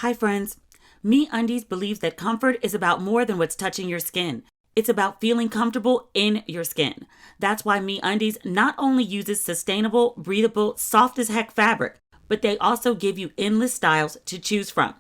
Hi friends, MeUndies believes that comfort is about more than what's touching your skin. It's about feeling comfortable in your skin. That's why MeUndies not only uses sustainable, breathable, soft as heck fabric, but they also give you endless styles to choose from.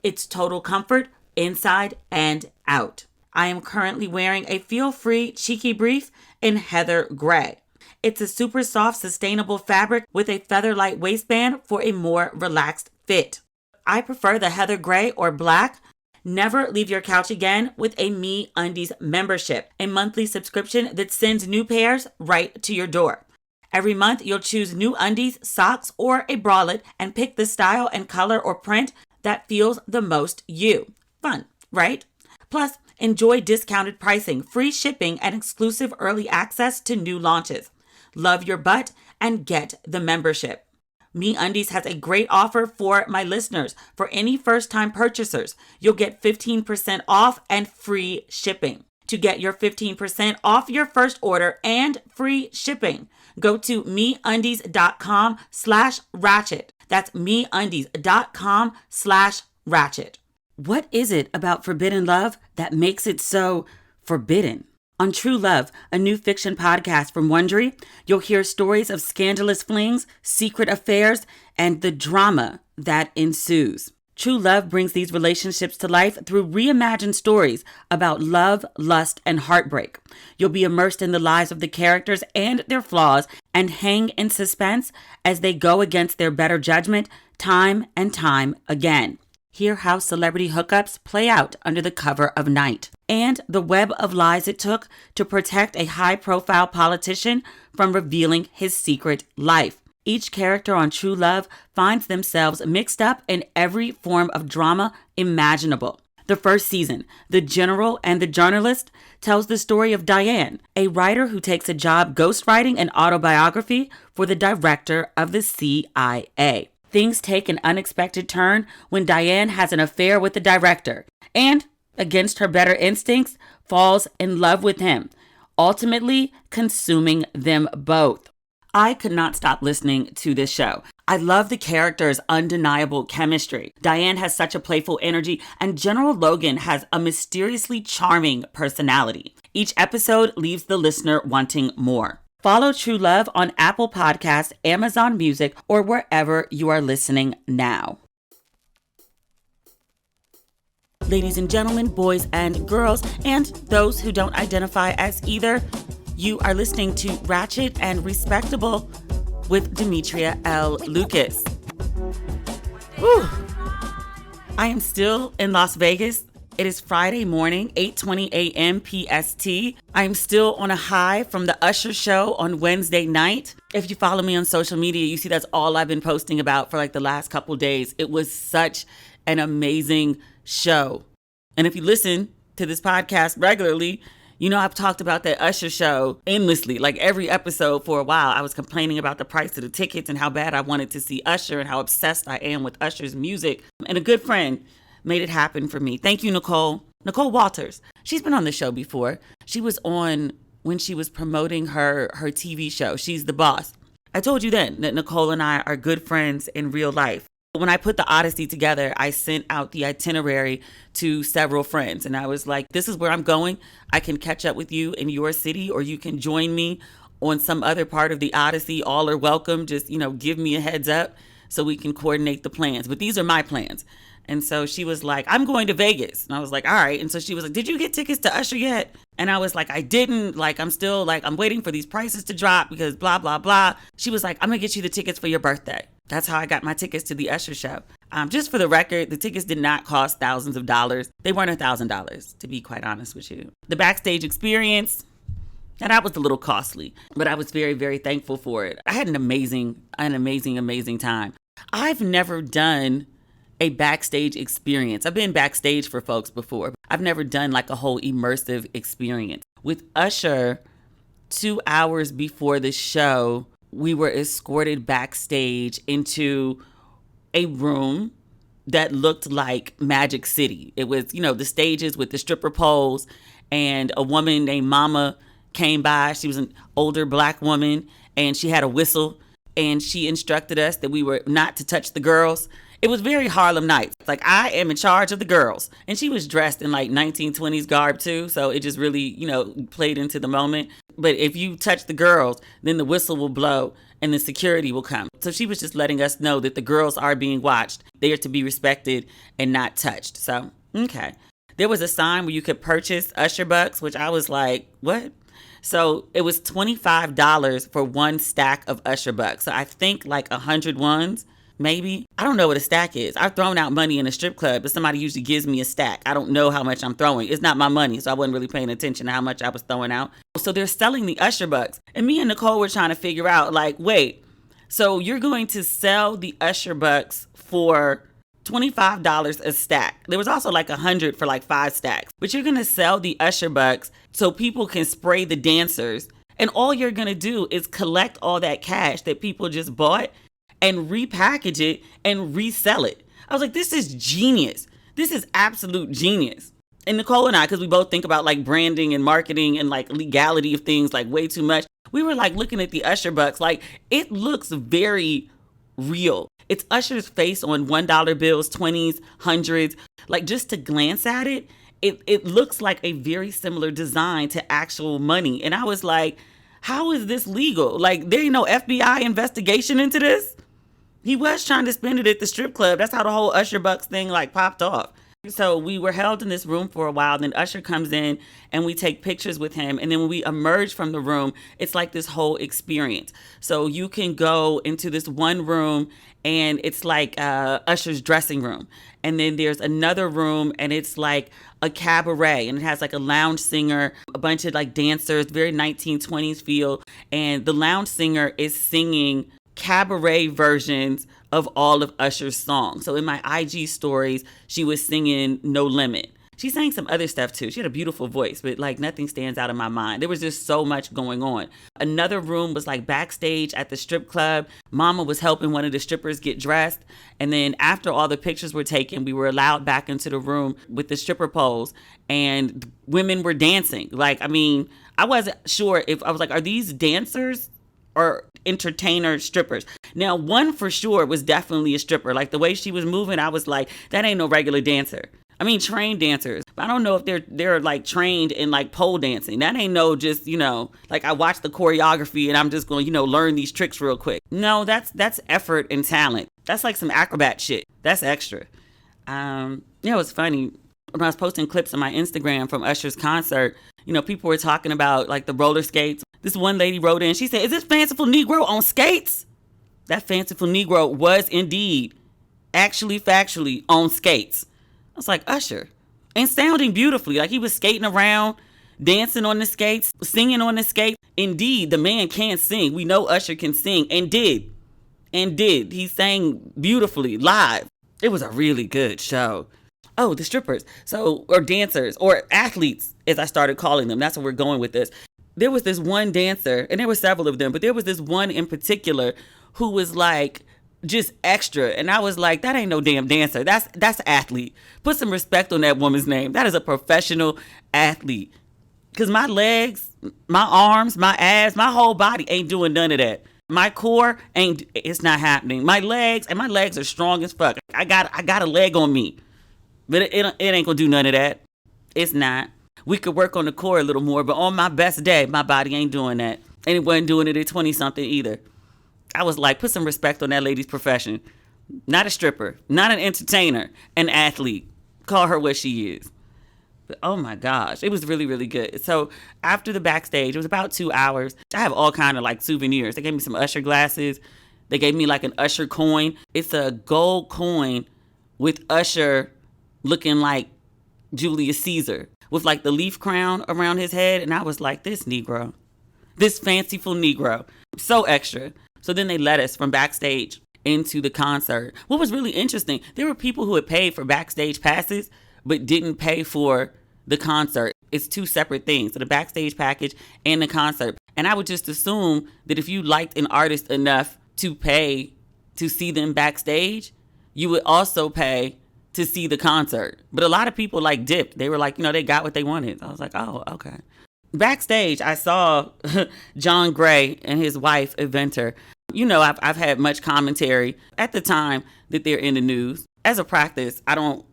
It's total comfort inside and out. I am currently wearing a feel-free cheeky brief in heather gray. It's a super soft, sustainable fabric with a feather-light waistband for a more relaxed fit. I prefer the heather gray or black. Never leave your couch again with a MeUndies membership, a monthly subscription that sends new pairs right to your door. Every month, you'll choose new undies, socks, or a bralette and pick the style and color or print that feels the most you. Fun, right? Plus, enjoy discounted pricing, free shipping, and exclusive early access to new launches. Love your butt and get the membership. MeUndies has a great offer for my listeners. For any first-time purchasers, you'll get 15% off and free shipping. To get your 15% off your first order and free shipping, go to MeUndies.com/ratchet. That's MeUndies.com/ratchet. What is it about forbidden love that makes it so forbidden? On True Love, a new fiction podcast from Wondery, you'll hear stories of scandalous flings, secret affairs, and the drama that ensues. True Love brings these relationships to life through reimagined stories about love, lust, and heartbreak. You'll be immersed in the lives of the characters and their flaws and hang in suspense as they go against their better judgment time and time again. Hear how celebrity hookups play out under the cover of night, and the web of lies it took to protect a high-profile politician from revealing his secret life. Each character on True Love finds themselves mixed up in every form of drama imaginable. The first season, The General and the Journalist, tells the story of Diane, a writer who takes a job ghostwriting an autobiography for the director of the CIA. Things take an unexpected turn when Diane has an affair with the director and, against her better instincts, falls in love with him, ultimately consuming them both. I could not stop listening to this show. I love the characters' undeniable chemistry. Diane has such a playful energy, and General Logan has a mysteriously charming personality. Each episode leaves the listener wanting more. Follow True Love on Apple Podcasts, Amazon Music, or wherever you are listening now. Ladies and gentlemen, boys and girls, and those who don't identify as either, you are listening to Ratchet and Respectable with Demetria L. Lucas. Whew. I am still in Las Vegas. It is Friday morning, 8:20 a.m. PST. I'm still on a high from the Ursher show on Wednesday night. If you follow me on social media, you see that's all I've been posting about for like the last couple days. It was such an amazing show. And if you listen to this podcast regularly, you know I've talked about that Ursher show endlessly, like every episode for a while. I was complaining about the price of the tickets and how bad I wanted to see Ursher and how obsessed I am with Usher's music. And a good friend made it happen for me. Thank you, Nicole. Nicole Walters. She's been on the show before. She was on when she was promoting her TV show, She's the Boss. I told you then that Nicole and I are good friends in real life. When I put the Odyssey together, I sent out the itinerary to several friends. And I was like, this is where I'm going. I can catch up with you in your city, or you can join me on some other part of the Odyssey. All are welcome. Just, give me a heads up so we can coordinate the plans. But these are my plans. And so she was like, I'm going to Vegas. And I was like, all right. And so she was like, did you get tickets to Ursher yet? And I was like, I didn't. Like, I'm still like, I'm waiting for these prices to drop because blah, blah, blah. She was like, I'm going to get you the tickets for your birthday. That's how I got my tickets to the Ursher show. Just for the record, the tickets did not cost thousands of dollars. They weren't $1,000, to be quite honest with you. The backstage experience, and that was a little costly, but I was very, very thankful for it. I had an amazing time. I've never done a backstage experience. I've been backstage for folks before. I've never done like a whole immersive experience. With Ursher, 2 hours before the show, we were escorted backstage into a room that looked like Magic City. It was, the stages with the stripper poles, and a woman named Mama came by. She was an older Black woman, and she had a whistle, and she instructed us that we were not to touch the girls. It was very Harlem Nights. Like, I am in charge of the girls. And she was dressed in like 1920s garb too. So it just really, played into the moment. But if you touch the girls, then the whistle will blow and the security will come. So she was just letting us know that the girls are being watched. They are to be respected and not touched. So, okay. There was a sign where you could purchase Usher bucks, which I was like, what? So it was $25 for one stack of Usher bucks. So I think like 100 ones, maybe. I don't know what a stack is. I've thrown out money in a strip club, but somebody usually gives me a stack. I don't know how much I'm throwing. It's not my money, so I wasn't really paying attention to how much I was throwing out. So they're selling the Usher bucks. And me and Nicole were trying to figure out, like, wait, so you're going to sell the Usher bucks for $25 a stack. There was also like 100 for like 5 stacks. But you're going to sell the Usher bucks so people can spray the dancers. And all you're going to do is collect all that cash that people just bought and repackage it and resell it. I was like, this is genius. This is absolute genius. And Nicole and I, because we both think about like branding and marketing and like legality of things like way too much, we were like looking at the Usher bucks, like it looks very real. It's Usher's face on $1 bills, 20s, 100s. Like just to glance at it, it looks like a very similar design to actual money. And I was like, how is this legal? Like there ain't no FBI investigation into this. He was trying to spend it at the strip club. That's how the whole Usher bucks thing like popped off. So we were held in this room for a while. Then Usher comes in and we take pictures with him. And then when we emerge from the room, it's like this whole experience. So you can go into this one room and it's like Usher's dressing room. And then there's another room and it's like a cabaret and it has like a lounge singer, a bunch of like dancers, very 1920s feel. And the lounge singer is singing cabaret versions of all of Usher's songs. So in my IG stories, she was singing No Limit. She sang some other stuff too. She had a beautiful voice, but like nothing stands out in my mind. There was just so much going on. Another room was like backstage at the strip club. Mama was helping one of the strippers get dressed. And then after all the pictures were taken, we were allowed back into the room with the stripper poles and women were dancing. Like, I mean, I wasn't sure if I was like, are these dancers or entertainer strippers? Now, one for sure was definitely a stripper. Like the way she was moving, I was like, that ain't no regular dancer. I mean, trained dancers. But I don't know if they're like trained in like pole dancing. That ain't no just, like I watched the choreography and I'm just going to, learn these tricks real quick. No, that's effort and talent. That's like some acrobat shit. That's extra. It was funny. When I was posting clips on my Instagram from Usher's concert, people were talking about like the roller skates. This one lady wrote in, she said, is this Fanciful Negro on skates? That Fanciful Negro was indeed, actually, factually, on skates. I was like, Usher. And sounding beautifully, like he was skating around, dancing on the skates, singing on the skates. Indeed, the man can sing. We know Usher can sing, and did. He sang beautifully, live. It was a really good show. Oh, the strippers. Or dancers, or athletes, as I started calling them. That's where we're going with this. There was this one dancer, and there were several of them, but there was this one in particular who was like just extra. And I was like, that ain't no damn dancer. That's athlete. Put some respect on that woman's name. That is a professional athlete. Because my legs, my arms, my abs, my whole body ain't doing none of that. My core it's not happening. My legs are strong as fuck. I got a leg on me. But it ain't gonna do none of that. It's not. We could work on the core a little more, but on my best day, my body ain't doing that. And it wasn't doing it at 20-something either. I was like, put some respect on that lady's profession. Not a stripper, not an entertainer, an athlete. Call her what she is. But oh my gosh, it was really, really good. So after the backstage, it was about 2 hours. I have all kind of like souvenirs. They gave me some Usher glasses. They gave me like an Usher coin. It's a gold coin with Usher looking like Julius Caesar with like the leaf crown around his head. And I was like, this Negro, this fanciful Negro, so extra. So then they led us from backstage into the concert. What was really interesting, there were people who had paid for backstage passes, but didn't pay for the concert. It's two separate things, so the backstage package and the concert. And I would just assume that if you liked an artist enough to pay to see them backstage, you would also pay to see the concert. But a lot of people like dipped. They were like, they got what they wanted. I was like, oh, okay. Backstage, I saw John Gray and his wife, Eventer. You know, I've had much commentary at the time that they're in the news. As a practice, I don't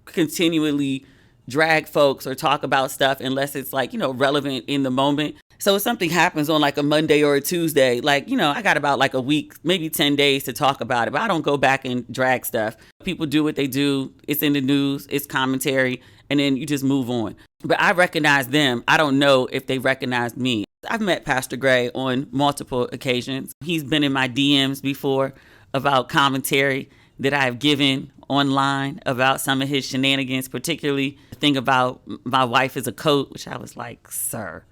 continually drag folks or talk about stuff unless it's like, you know, relevant in the moment. So if something happens on like a Monday or a Tuesday, like, you know, I got about like a week, maybe 10 days to talk about it, but I don't go back and drag stuff. People do what they do. It's in the news, it's commentary, and then you just move on. But I recognize them. I don't know if they recognize me. I've met Pastor Gray on multiple occasions. He's been in my DMs before about commentary that I've given online about some of his shenanigans, particularly the thing about my wife is a coat, which I was like, sir,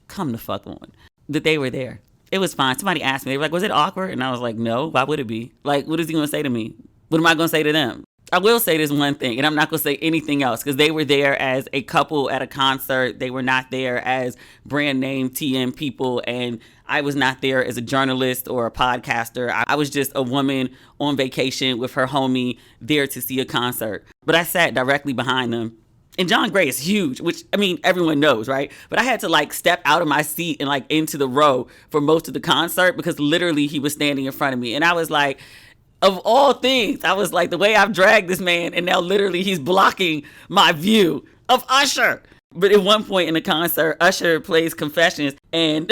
come the fuck on. That they were there. It was fine. Somebody asked me, they were like, was it awkward? And I was like, no, why would it be? Like, what is he going to say to me? What am I going to say to them? I will say this one thing, and I'm not going to say anything else, because they were there as a couple at a concert. They were not there as brand name TM people, and I was not there as a journalist or a podcaster. I was just a woman on vacation with her homie there to see a concert. But I sat directly behind them. And John Gray is huge, which, I mean, everyone knows, right? But I had to like step out of my seat and like into the row for most of the concert because literally he was standing in front of me. And I was like, of all things, I was like, the way I've dragged this man, and now literally he's blocking my view of Ursher. But at one point in the concert, Ursher plays Confessions, and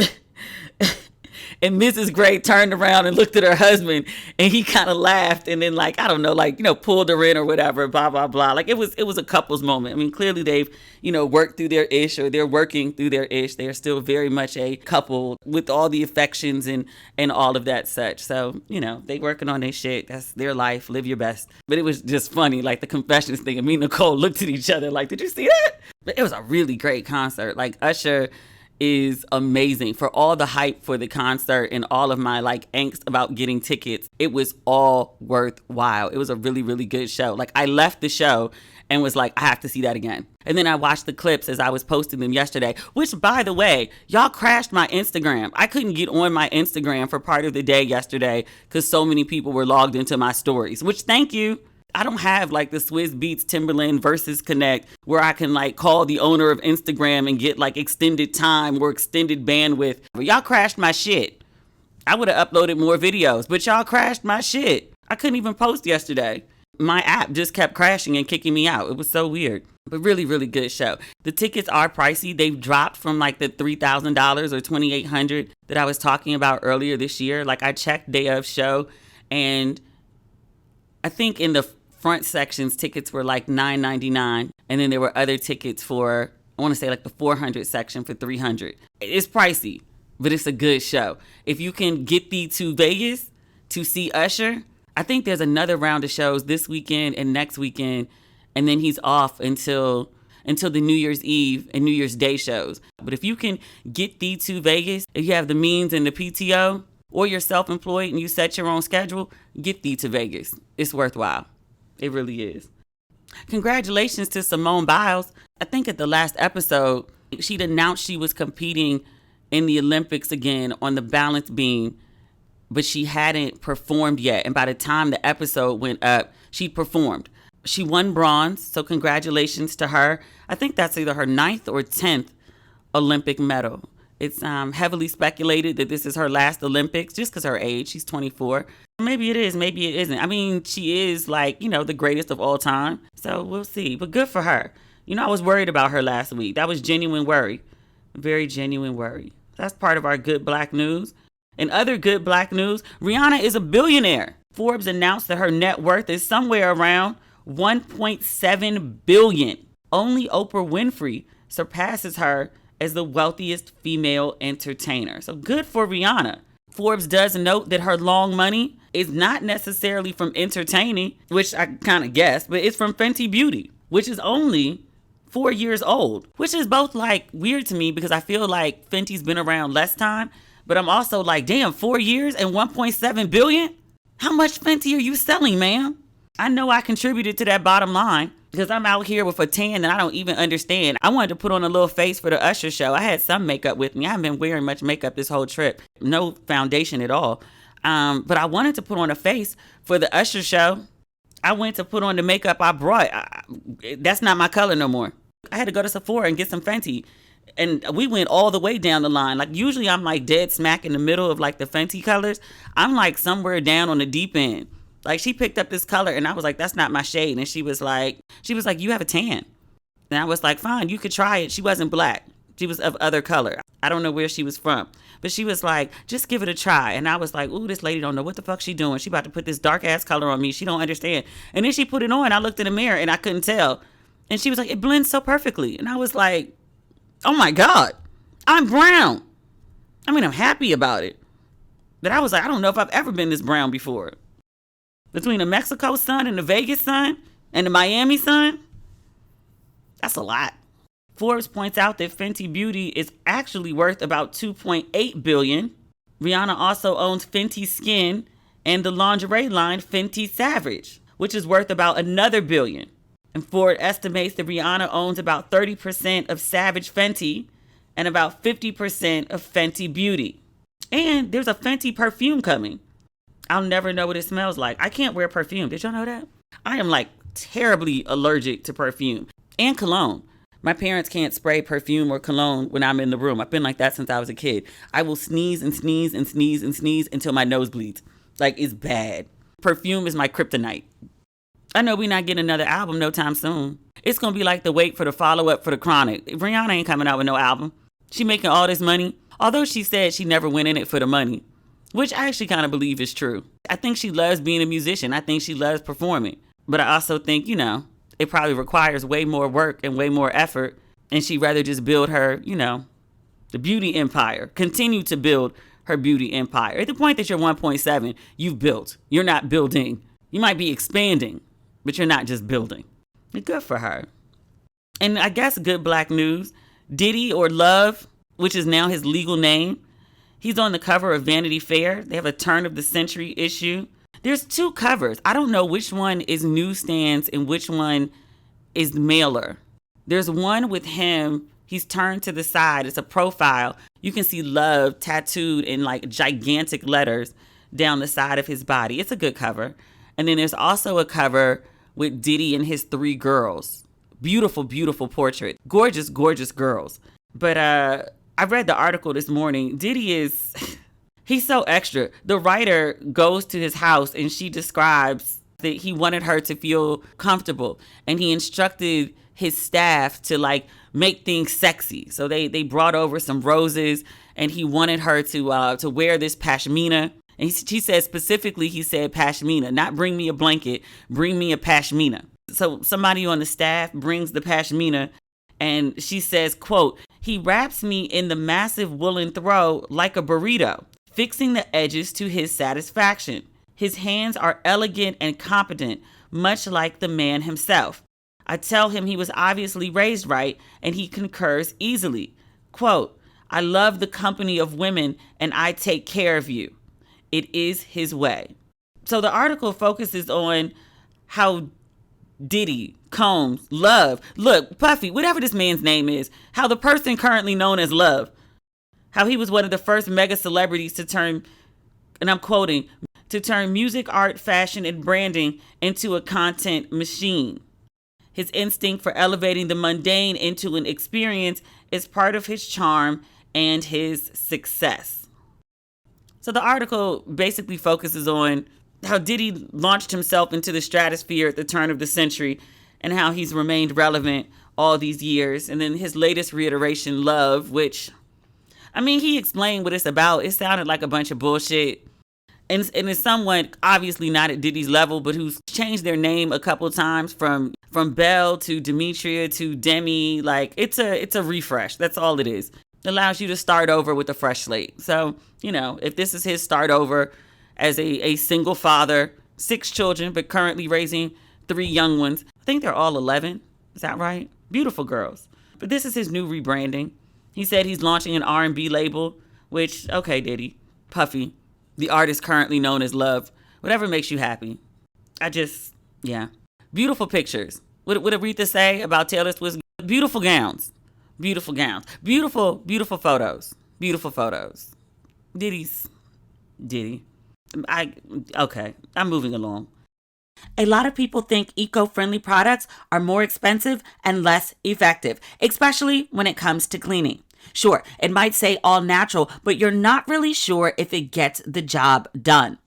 and Mrs. Gray turned around and looked at her husband, and he kind of laughed, and then like, I don't know, like, you know, pulled her in or whatever, blah, blah, blah. Like it was a couple's moment. I mean, clearly they've, you know, worked through their ish, or they're working through their ish. They're still very much a couple with all the affections and all of that such. So, you know, they working on their shit. That's their life. Live your best. But it was just funny, like the Confessions thing. And me and Nicole looked at each other like, did you see that? But it was a really great concert. Like Ursher is amazing. For all the hype for the concert and all of my like angst about getting tickets, it was all worthwhile. It was a really, really good show. Like I left the show and was like, I have to see that again. And then I watched the clips as I was posting them yesterday, which by the way, y'all crashed my Instagram. I couldn't get on my Instagram for part of the day yesterday because so many people were logged into my stories, which thank you. I don't have like the Swizz Beatz Timberland versus Connect where I can like call the owner of Instagram and get like extended time or extended bandwidth. Y'all crashed my shit. I would have uploaded more videos, but y'all crashed my shit. I couldn't even post yesterday. My app just kept crashing and kicking me out. It was so weird, but really, really good show. The tickets are pricey. They've dropped from like the $3,000 or $2,800 that I was talking about earlier this year. Like I checked day of show, and I think in the front sections, tickets were like $9.99, and then there were other tickets for, I want to say like the 400 section for $300. It's pricey, but it's a good show. If you can get thee to Vegas to see Ursher, I think there's another round of shows this weekend and next weekend, and then he's off until the New Year's Eve and New Year's Day shows. But if you can get thee to Vegas, if you have the means and the PTO, or you're self-employed and you set your own schedule, get thee to Vegas. It's worthwhile. It really is. Congratulations to Simone Biles. I think at the last episode, she'd announced she was competing in the Olympics again on the balance beam, but she hadn't performed yet. And by the time the episode went up, she performed. She won bronze, so congratulations to her. I think that's either her 9th or 10th Olympic medal. It's heavily speculated that this is her last Olympics just because her age. She's 24. Maybe it is, maybe it isn't. I mean, she is like, you know, the greatest of all time. So we'll see. But good for her. You know, I was worried about her last week. That was genuine worry. Very genuine worry. That's part of our good black news. In other good black news, Rihanna is a billionaire. Forbes announced that her net worth is somewhere around $1.7 billion. Only Oprah Winfrey surpasses her as the wealthiest female entertainer. So good for Rihanna. Forbes does note that her long money is not necessarily from entertaining, which I kind of guessed, but it's from Fenty Beauty, which is only 4 years old, which is both like weird to me because I feel like Fenty's been around less time, but I'm also like, damn, 4 years and 1.7 billion? How much Fenty are you selling, ma'am? I know I contributed to that bottom line because I'm out here with a tan that I don't even understand. I wanted to put on a little face for the Ursher show. I had some makeup with me. I haven't been wearing much makeup this whole trip. No foundation at all. But I wanted to put on a face for the Ursher show. I went to put on the makeup I brought. That's not my color no more. I had to go to Sephora and get some Fenty. And we went all the way down the line. Like, usually I'm like dead smack in the middle of like the Fenty colors. I'm like somewhere down on the deep end. Like, she picked up this color and I was like, that's not my shade. And she was like, you have a tan. And I was like, fine, you could try it. She wasn't black. She was of other color. I don't know where she was from. But she was like, just give it a try. And I was like, ooh, this lady don't know what the fuck she doing. She about to put this dark ass color on me. She don't understand. And then she put it on. I looked in the mirror and I couldn't tell. And she was like, it blends so perfectly. And I was like, oh my God, I'm brown. I mean, I'm happy about it. But I was like, I don't know if I've ever been this brown before. Between the Mexico sun and the Vegas sun and the Miami sun, that's a lot. Forbes points out that Fenty Beauty is actually worth about $2.8 billion. Rihanna also owns Fenty Skin and the lingerie line Fenty Savage, which is worth about another $1 billion. And Ford estimates that Rihanna owns about 30% of Savage Fenty and about 50% of Fenty Beauty. And there's a Fenty perfume coming. I'll never know what it smells like. I can't wear perfume. Did y'all know that? I am like terribly allergic to perfume and cologne. My parents can't spray perfume or cologne when I'm in the room. I've been like that since I was a kid. I will sneeze and sneeze and sneeze and sneeze until my nose bleeds. Like, it's bad. Perfume is my kryptonite. I know we're not getting another album no time soon. It's going to be like the wait for the follow-up for The Chronic. Rihanna ain't coming out with no album. She making all this money. Although she said she never went in it for the money, which I actually kind of believe is true. I think she loves being a musician. I think she loves performing. But I also think, it probably requires way more work and way more effort. And she'd rather just build her, the beauty empire. Continue to build her beauty empire. At the point that you're 1.7, you've built. You're not building. You might be expanding, but you're not just building. Good for her. And I guess good black news. Diddy, or Love, which is now his legal name, he's on the cover of Vanity Fair. They have a turn of the century issue. There's 2 covers. I don't know which one is newsstands and which one is mailer. There's one with him. He's turned to the side. It's a profile. You can see Love tattooed in like gigantic letters down the side of his body. It's a good cover. And then there's also a cover with Diddy and his 3 girls. Beautiful, beautiful portrait. Gorgeous, gorgeous girls. But I read the article this morning. Diddy is, he's so extra. The writer goes to his house and she describes that he wanted her to feel comfortable. And he instructed his staff to like make things sexy. So they brought over some roses and he wanted her to wear this pashmina. And she said specifically, he said pashmina, not bring me a blanket, bring me a pashmina. So somebody on the staff brings the pashmina and she says, quote, he wraps me in the massive woolen throw like a burrito, fixing the edges to his satisfaction. His hands are elegant and competent, much like the man himself. I tell him he was obviously raised right and he concurs easily. Quote, I love the company of women and I take care of you. It is his way. So the article focuses on how Diddy, Combs, Love, look, Puffy, whatever this man's name is, how the person currently known as Love, how he was one of the first mega celebrities to turn, and I'm quoting, to turn music, art, fashion, and branding into a content machine. His instinct for elevating the mundane into an experience is part of his charm and his success. So the article basically focuses on how Diddy launched himself into the stratosphere at the turn of the century and how he's remained relevant all these years. And then his latest reiteration, Love, which, I mean, he explained what it's about. It sounded like a bunch of bullshit. And it's someone obviously not at Diddy's level, but who's changed their name a couple times from Belle to Demetria to Demi. Like, it's a refresh. That's all it is. It allows you to start over with a fresh slate. So, if this is his start over as a single father, 6 children, but currently raising 3 young ones. I think they're all 11. Is that right? Beautiful girls. But this is his new rebranding. He said he's launching an R&B label, which, okay, Diddy, Puffy, the artist currently known as Love, whatever makes you happy. Yeah. Beautiful pictures. What did Aretha say about Taylor Swift? Beautiful gowns. Beautiful gowns. Beautiful, beautiful photos. Beautiful photos. Diddy. I'm moving along. A lot of people think eco-friendly products are more expensive and less effective, especially when it comes to cleaning. Sure, it might say all natural, but you're not really sure if it gets the job done.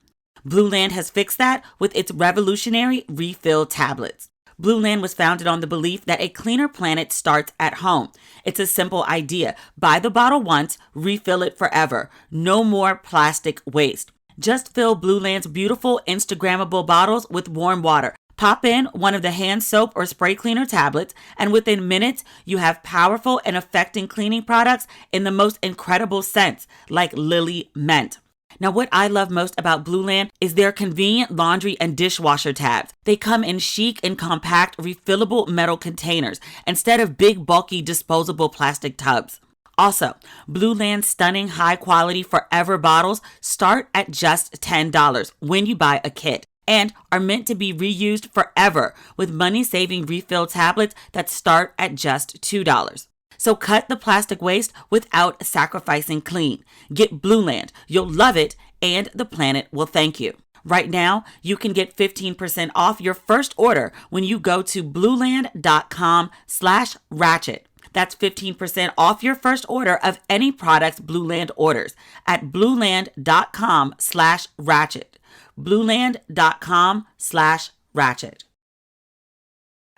Blueland has fixed that with its revolutionary refill tablets. Blueland was founded on the belief that a cleaner planet starts at home. It's a simple idea. Buy the bottle once, refill it forever. No more plastic waste. Just fill Blueland's beautiful Instagrammable bottles with warm water. Pop in one of the hand soap or spray cleaner tablets, and within minutes, you have powerful and effective cleaning products in the most incredible scents, like Lily Mint. Now, what I love most about Blueland is their convenient laundry and dishwasher tabs. They come in chic and compact, refillable metal containers instead of big, bulky, disposable plastic tubs. Also, Blueland's stunning high-quality forever bottles start at just $10 when you buy a kit and are meant to be reused forever with money-saving refill tablets that start at just $2. So cut the plastic waste without sacrificing clean. Get Blueland. You'll love it, and the planet will thank you. Right now, you can get 15% off your first order when you go to blueland.com/ratchet. That's 15% off your first order of any products Blueland orders at blueland.com/ratchet. blueland.com/ratchet.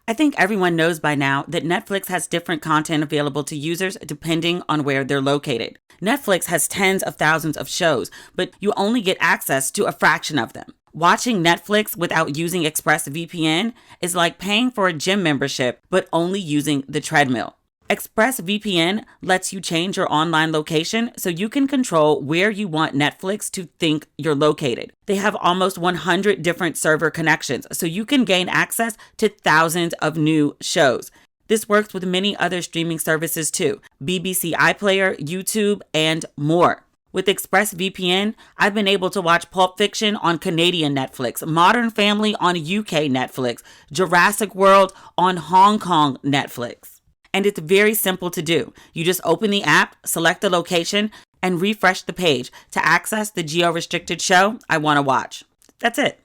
I think everyone knows by now that Netflix has different content available to users depending on where they're located. Netflix has tens of thousands of shows, but you only get access to a fraction of them. Watching Netflix without using ExpressVPN is like paying for a gym membership, but only using the treadmill. ExpressVPN lets you change your online location so you can control where you want Netflix to think you're located. They have almost 100 different server connections, so you can gain access to thousands of new shows. This works with many other streaming services too, BBC iPlayer, YouTube, and more. With ExpressVPN, I've been able to watch Pulp Fiction on Canadian Netflix, Modern Family on UK Netflix, Jurassic World on Hong Kong Netflix. And it's very simple to do. You just open the app, select the location, and refresh the page to access the geo-restricted show I want to watch. That's it.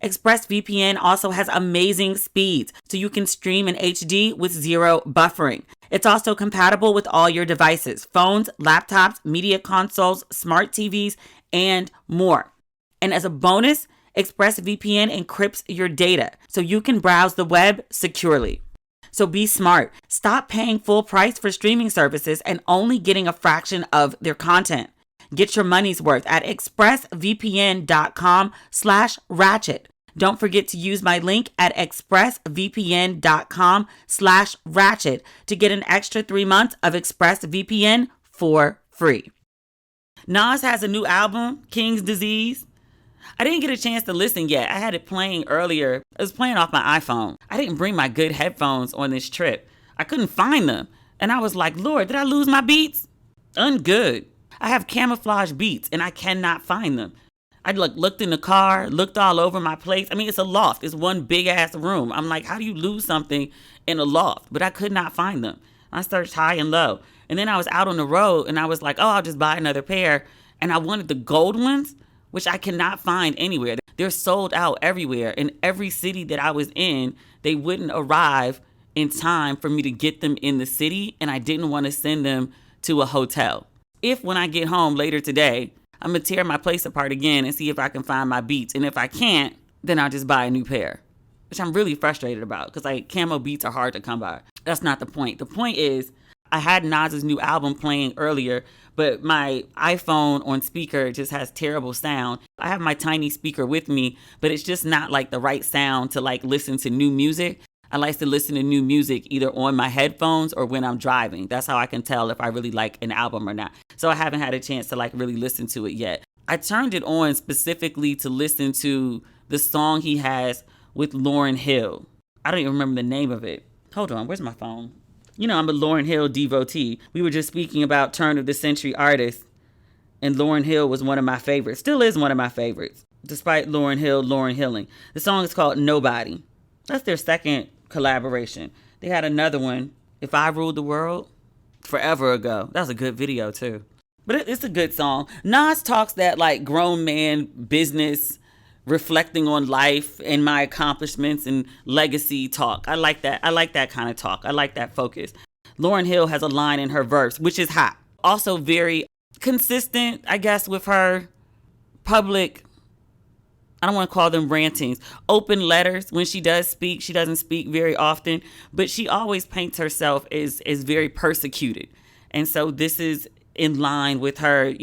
ExpressVPN also has amazing speeds, so you can stream in HD with zero buffering. It's also compatible with all your devices, phones, laptops, media consoles, smart TVs, and more. And as a bonus, ExpressVPN encrypts your data, so you can browse the web securely. So be smart. Stop paying full price for streaming services and only getting a fraction of their content. Get your money's worth at expressvpn.com/ratchet. Don't forget to use my link at expressvpn.com/ratchet to get an extra 3 months of ExpressVPN for free. Nas has a new album, King's Disease. I didn't get a chance to listen yet. I had it playing earlier. It was playing off my iPhone. I didn't bring my good headphones on this trip. I couldn't find them. And I was like, Lord, did I lose my Beats? Ungood. I have camouflage Beats and I cannot find them. I looked in the car, looked all over my place. I mean, it's a loft. It's one big ass room. I'm like, how do you lose something in a loft? But I could not find them. I searched high and low. And then I was out on the road and I was like, oh, I'll just buy another pair. And I wanted the gold ones, which I cannot find anywhere. They're sold out everywhere. In every city that I was in, they wouldn't arrive in time for me to get them in the city, and I didn't want to send them to a hotel. If when I get home later today, I'm going to tear my place apart again and see if I can find my Beats. And if I can't, then I'll just buy a new pair, which I'm really frustrated about because camo Beats are hard to come by. That's not the point. The point is I had Nas's new album playing earlier, but my iPhone on speaker just has terrible sound. I have my tiny speaker with me, but it's just not the right sound to listen to new music. I like to listen to new music either on my headphones or when I'm driving. That's how I can tell if I really like an album or not. So I haven't had a chance to really listen to it yet. I turned it on specifically to listen to the song he has with Lauryn Hill. I don't even remember the name of it. Hold on, where's my phone? You know, I'm a Lauryn Hill devotee. We were just speaking about turn of the century artists, and Lauryn Hill was one of my favorites. Still is one of my favorites, despite Lauryn Hilling. The song is called Nobody. That's their second collaboration. They had another one, If I Ruled the World, forever ago. That was a good video, too. But it's a good song. Nas talks that grown man business reflecting on life and my accomplishments and legacy talk. I like that. I like that kind of talk. I like that focus. Lauryn Hill has a line in her verse, which is hot. Also very consistent, I guess, with her public, I don't want to call them rantings, open letters. When she does speak, she doesn't speak very often, but she always paints herself as very persecuted. And so this is in line with her,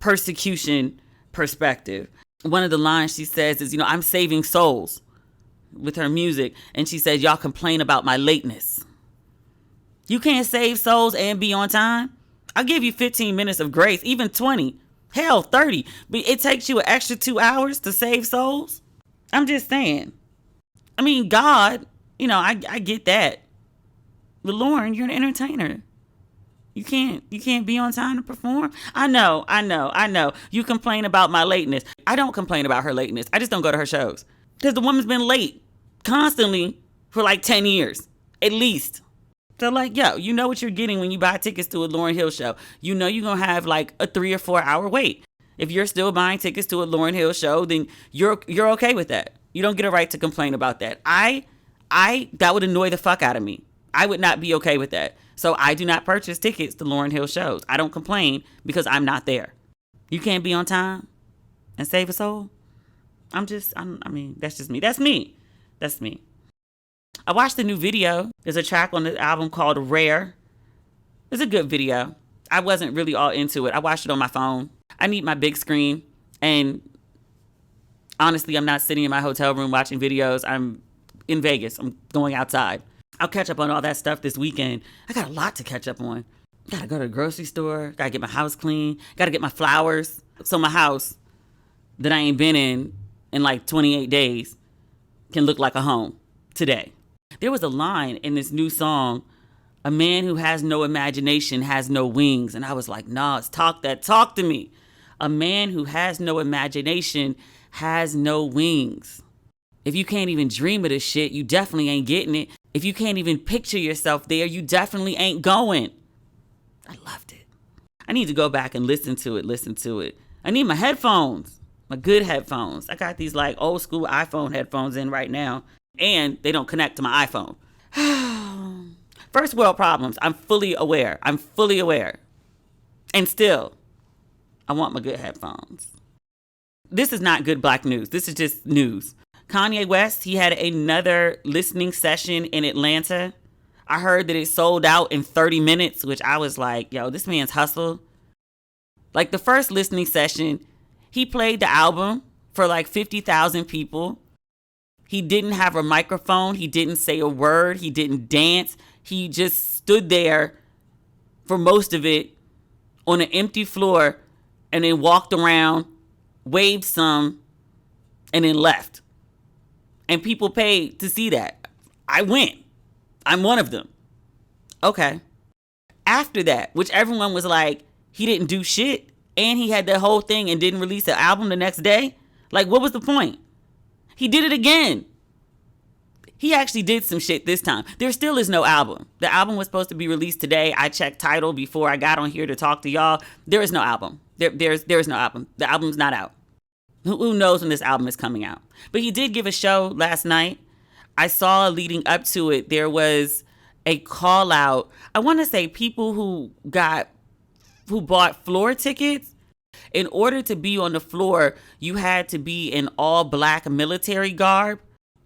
persecution perspective. One of the lines she says is, I'm saving souls with her music. And she says, y'all complain about my lateness. You can't save souls and be on time. I'll give you 15 minutes of grace, even 20, hell, 30. But it takes you an extra 2 hours to save souls. I'm just saying. I mean, God, I get that. But Lauren, you're an entertainer. You can't be on time to perform. I know. You complain about my lateness. I don't complain about her lateness. I just don't go to her shows. Because the woman's been late constantly for like 10 years, at least. So like, you know what you're getting when you buy tickets to a Lauryn Hill show. You know you're going to have like a 3 or 4 hour wait. If you're still buying tickets to a Lauryn Hill show, then you're okay with that. You don't get a right to complain about that. That would annoy the fuck out of me. I would not be okay with that. So I do not purchase tickets to Lauryn Hill shows. I don't complain because I'm not there. You can't be on time and save a soul. That's just me. That's me. I watched the new video. There's a track on the album called Rare. It's a good video. I wasn't really all into it. I watched it on my phone. I need my big screen. And honestly, I'm not sitting in my hotel room watching videos. I'm in Vegas. I'm going outside. I'll catch up on all that stuff this weekend. I got a lot to catch up on. Gotta go to the grocery store. Gotta get my house clean. Gotta get my flowers. So my house that I ain't been in like 28 days can look like a home today. There was a line in this new song, a man who has no imagination has no wings. And I was like, nah, talk to me. A man who has no imagination has no wings. If you can't even dream of this shit, you definitely ain't getting it. If you can't even picture yourself there, you definitely ain't going. I loved it. I need to go back and listen to it. I need my headphones, my good headphones. I got these like old school iPhone headphones in right now, and they don't connect to my iPhone. First world problems. I'm fully aware. And still, I want my good headphones. This is not good black news. This is just news. Kanye West, he had another listening session in Atlanta. I heard that it sold out in 30 minutes, which I was like, yo, this man's hustle. Like the first listening session, he played the album for like 50,000 people. He didn't have a microphone. He didn't say a word. He didn't dance. He just stood there for most of it on an empty floor and then walked around, waved some, and then left. And people paid to see that. I went. I'm one of them. Okay. After that, which everyone was like, he didn't do shit, and he had that whole thing and didn't release an album the next day. Like, what was the point? He did it again. He actually did some shit this time. There still is no album. The album was supposed to be released today. I checked Tidal before I got on here to talk to y'all. There is no album. There is no album. The album's not out. Who knows when this album is coming out? But he did give a show last night. I saw leading up to it, there was a call out. I want to say people who bought floor tickets. In order to be on the floor, you had to be in all black military garb.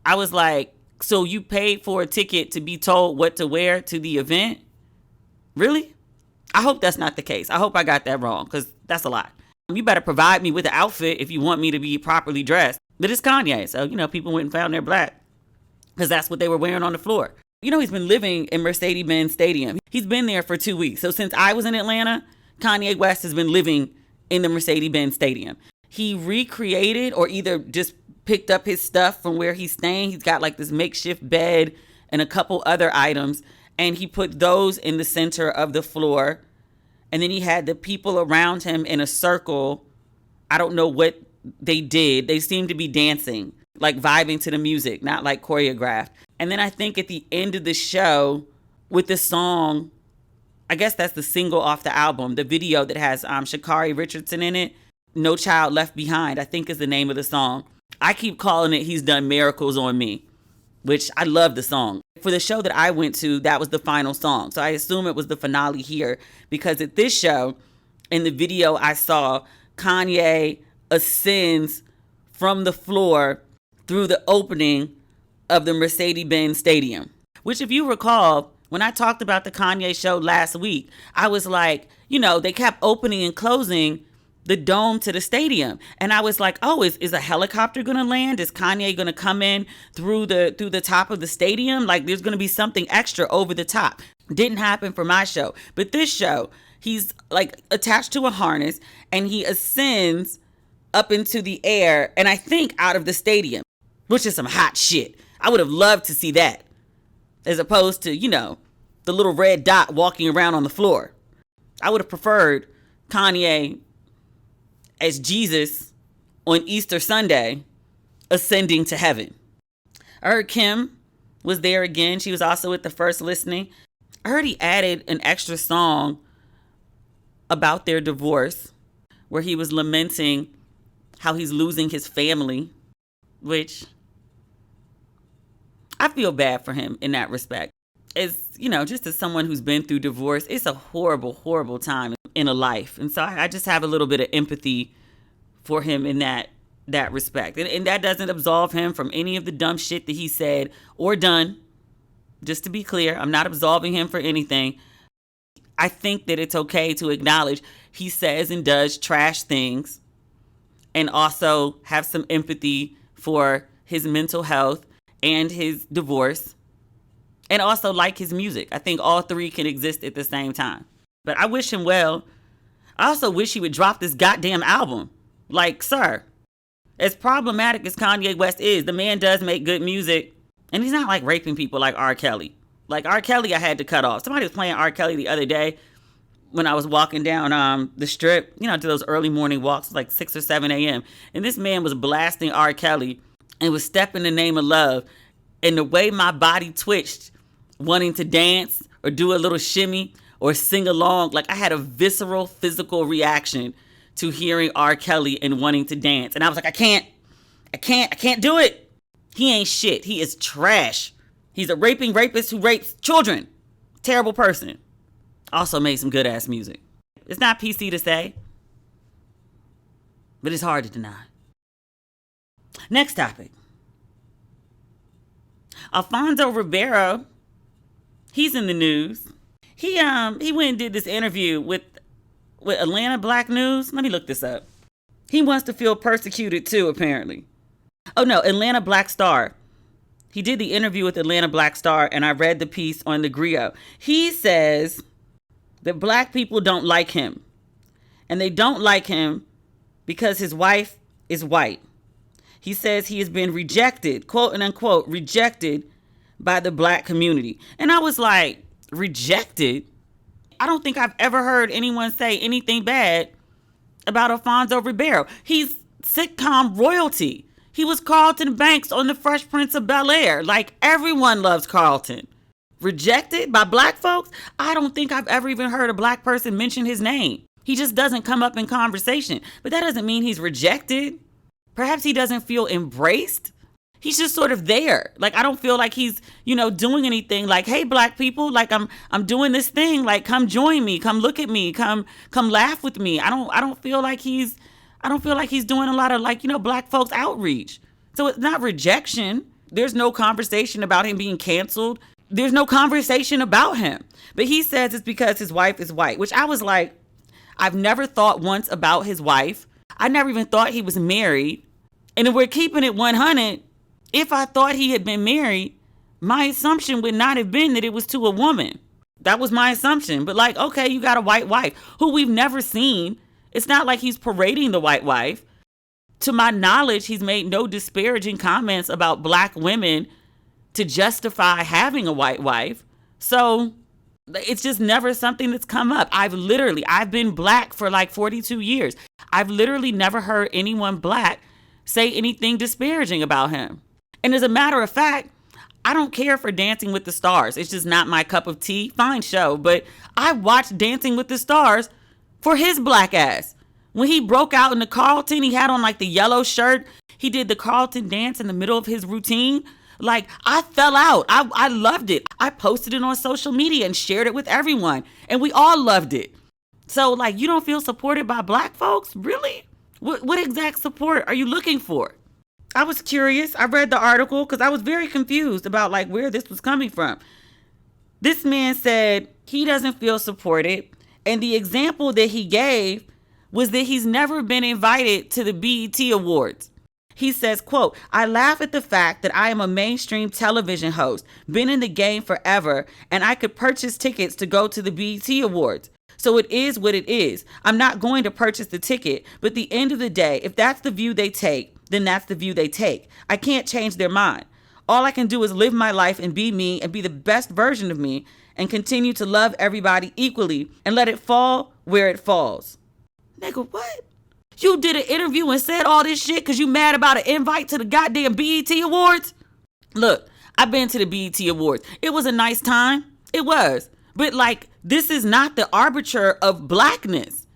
I was like, so you paid for a ticket to be told what to wear to the event? Really? I hope that's not the case. I hope I got that wrong, because that's a lot. You better provide me with an outfit if you want me to be properly dressed. But it's Kanye, so, people went and found their black because that's what they were wearing on the floor. He's been living in Mercedes-Benz Stadium. He's been there for 2 weeks. So since I was in Atlanta, Kanye West has been living in the Mercedes-Benz Stadium. He recreated or either just picked up his stuff from where he's staying. He's got like this makeshift bed and a couple other items, and he put those in the center of the floor. And then he had the people around him in a circle. I don't know what they did. They seemed to be dancing, like vibing to the music, not like choreographed. And then I think at the end of the show with the song, I guess that's the single off the album, the video that has Sha'Carri Richardson in it. No Child Left Behind, I think is the name of the song. I keep calling it He's Done Miracles on Me, which I love the song. For the show that I went to, that was the final song. So I assume it was the finale here, because at this show, in the video I saw, Kanye ascends from the floor through the opening of the Mercedes-Benz Stadium. Which, if you recall, when I talked about the Kanye show last week, I was like, they kept opening and closing the dome to the stadium. And I was like, oh, is a helicopter going to land? Is Kanye going to come in through the top of the stadium? Like, there's going to be something extra over the top. Didn't happen for my show. But this show, he's like attached to a harness and he ascends up into the air, and I think out of the stadium, which is some hot shit. I would have loved to see that, as opposed to, the little red dot walking around on the floor. I would have preferred Kanye as Jesus on Easter Sunday ascending to heaven. I heard Kim was there again. She was also at the first listening. I heard he added an extra song about their divorce where he was lamenting how he's losing his family, which I feel bad for him in that respect. As, just as someone who's been through divorce, it's a horrible, horrible time in a life. And so I just have a little bit of empathy for him in that respect. And that doesn't absolve him from any of the dumb shit that he said or done. Just to be clear, I'm not absolving him for anything. I think that it's okay to acknowledge he says and does trash things, and also have some empathy for his mental health and his divorce, and also like his music. I think all three can exist at the same time. But I wish him well. I also wish he would drop this goddamn album. Like, sir, as problematic as Kanye West is, the man does make good music. And he's not like raping people like R. Kelly. Like R. Kelly, I had to cut off. Somebody was playing R. Kelly the other day when I was walking down the strip, to those early morning walks, like 6 or 7 a.m. And this man was blasting R. Kelly and was Step in the Name of Love. And the way my body twitched, wanting to dance or do a little shimmy or sing along, like I had a visceral physical reaction to hearing R. Kelly and wanting to dance. And I was like, I can't do it. He ain't shit. He is trash. He's a rapist who rapes children. Terrible person. Also made some good ass music. It's not PC to say, but it's hard to deny. Next topic. Alfonso Ribero, he's in the news. He went and did this interview with Atlanta Black News. Let me look this up. He wants to feel persecuted too, apparently. Oh no, Atlanta Black Star. He did the interview with Atlanta Black Star, and I read the piece on the Negro. He says that black people don't like him. And they don't like him because his wife is white. He says he has been rejected, quote and unquote, rejected by the black community. And I was like, rejected? I don't think I've ever heard anyone say anything bad about Alfonso Ribero. He's sitcom royalty. He was Carlton Banks on The Fresh Prince of Bel-Air. Like, everyone loves Carlton. Rejected by black folks? I don't think I've ever even heard a black person mention his name. He just doesn't come up in conversation. But that doesn't mean he's rejected. Perhaps he doesn't feel embraced. He's just sort of there. Like, I don't feel like he's, doing anything like, hey, black people, like I'm doing this thing. Like, come join me. Come look at me. Come laugh with me. I don't feel like he's doing a lot of black folks outreach. So it's not rejection. There's no conversation about him being canceled. There's no conversation about him. But he says it's because his wife is white, which I was like, I've never thought once about his wife. I never even thought he was married. And if we're keeping it 100, if I thought he had been married, my assumption would not have been that it was to a woman. That was my assumption. But like, okay, you got a white wife who we've never seen. It's not like he's parading the white wife. To my knowledge, he's made no disparaging comments about black women to justify having a white wife. So it's just never something that's come up. I've been black for like 42 years. I've literally never heard anyone black say anything disparaging about him. And as a matter of fact, I don't care for Dancing with the Stars. It's just not my cup of tea. Fine show. But I watched Dancing with the Stars for his black ass. When he broke out in the Carlton, he had on like the yellow shirt. He did the Carlton dance in the middle of his routine. Like, I fell out. I loved it. I posted it on social media and shared it with everyone. And we all loved it. So, like, you don't feel supported by black folks? Really? What exact support are you looking for? I was curious. I read the article because I was very confused about, like, where this was coming from. This man said he doesn't feel supported. And the example that he gave was that he's never been invited to the BET Awards. He says, quote, I laugh at the fact that I am a mainstream television host, been in the game forever, and I could purchase tickets to go to the BET Awards. So it is what it is. I'm not going to purchase the ticket, but at the end of the day, if that's the view they take, then that's the view they take. I can't change their mind. All I can do is live my life and be me and be the best version of me and continue to love everybody equally and let it fall where it falls. Nigga, what? You did an interview and said all this shit because you mad about an invite to the goddamn BET Awards? Look, I've been to the BET Awards. It was a nice time. It was. But, like, this is not the arbiter of blackness.